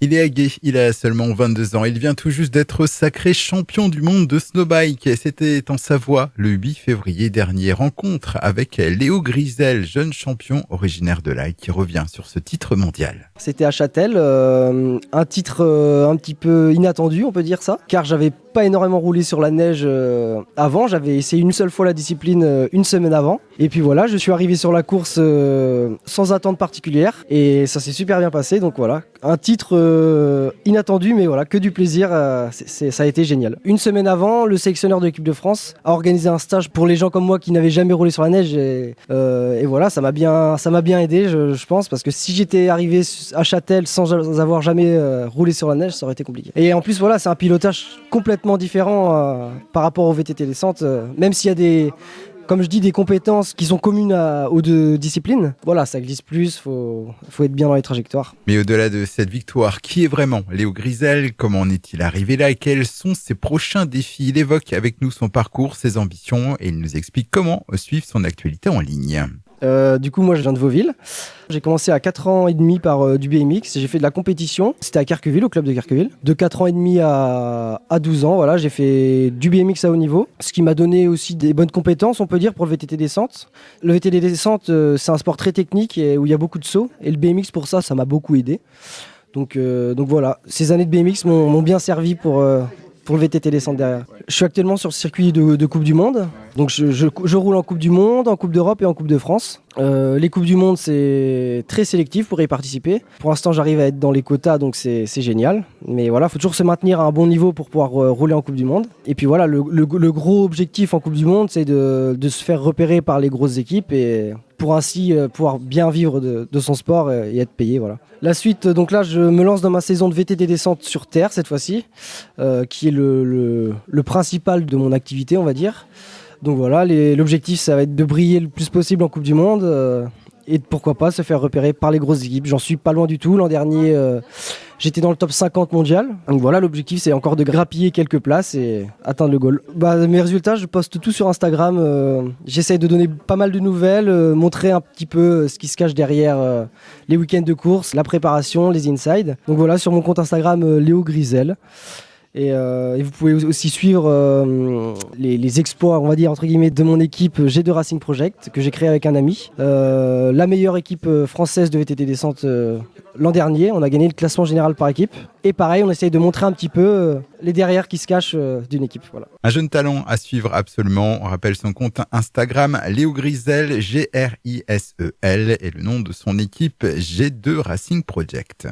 Il est agué, il a seulement 22 ans. Il vient tout juste d'être sacré champion du monde de snowbike. C'était en Savoie le 8 février dernier. Rencontre avec Léo Grisel, jeune champion originaire de l'Aille qui revient sur ce titre mondial. C'était à Châtel, un titre un petit peu inattendu, on peut dire ça, car j'avais pas énormément roulé sur la neige avant. J'avais essayé une seule fois la discipline une semaine avant. Et puis voilà, je suis arrivé sur la course sans attente particulière et ça s'est super bien passé. Donc voilà, un titre inattendu, mais voilà, que du plaisir. Ça a été génial. Une semaine avant, le sélectionneur de l'équipe de France a organisé un stage pour les gens comme moi qui n'avaient jamais roulé sur la neige. Et voilà, ça m'a bien aidé, je pense, parce que si j'étais arrivé à Châtel sans avoir jamais roulé sur la neige, ça aurait été compliqué. Et en plus, voilà, c'est un pilotage complètement différent par rapport au VTT descente, même s'il y a des compétences qui sont communes aux deux disciplines. Voilà, ça glisse plus, faut être bien dans les trajectoires. Mais au-delà de cette victoire, qui est vraiment Léo Grisel? Comment en est-il arrivé là et quels sont ses prochains défis? Il évoque avec nous son parcours, ses ambitions et il nous explique comment suivre son actualité en ligne. Du coup, moi, je viens de Vauville. J'ai commencé à 4 ans et demi par du BMX. J'ai fait de la compétition. C'était à Carqueville, au club de Carqueville. De 4 ans et demi à 12 ans, voilà, j'ai fait du BMX à haut niveau. Ce qui m'a donné aussi des bonnes compétences, on peut dire, pour le VTT descente. Le VTT descente, c'est un sport très technique et où il y a beaucoup de sauts. Et le BMX, pour ça m'a beaucoup aidé. Donc voilà, ces années de BMX m'ont bien servi pour le VTT descente derrière. Je suis actuellement sur le circuit de Coupe du Monde. Donc je roule en Coupe du Monde, en Coupe d'Europe et en Coupe de France. Les Coupes du Monde, c'est très sélectif pour y participer. Pour l'instant, j'arrive à être dans les quotas, donc c'est génial. Mais voilà, il faut toujours se maintenir à un bon niveau pour pouvoir rouler en Coupe du Monde. Et puis voilà, le gros objectif en Coupe du Monde, c'est de se faire repérer par les grosses équipes et pour ainsi pouvoir bien vivre de son sport et être payé. Voilà. La suite, donc là, je me lance dans ma saison de VTT descente sur terre cette fois-ci, qui est le principal de mon activité, on va dire. Donc voilà, l'objectif, ça va être de briller le plus possible en Coupe du Monde et pourquoi pas se faire repérer par les grosses équipes. J'en suis pas loin du tout. L'an dernier, j'étais dans le top 50 mondial. Donc voilà, l'objectif, c'est encore de grappiller quelques places et atteindre le goal. Mes résultats, je poste tout sur Instagram. J'essaye de donner pas mal de nouvelles, montrer un petit peu ce qui se cache derrière les week-ends de course, la préparation, les insides. Donc voilà, sur mon compte Instagram, Léo Grisel. Et vous pouvez aussi suivre les exploits, on va dire, entre guillemets, de mon équipe G2 Racing Project, que j'ai créé avec un ami. La meilleure équipe française de VTT descente l'an dernier. On a gagné le classement général par équipe. Et pareil, on essaye de montrer un petit peu les derrière qui se cachent d'une équipe. Voilà. Un jeune talent à suivre absolument. On rappelle son compte Instagram, Léo Grisel, Grisel, et le nom de son équipe G2 Racing Project.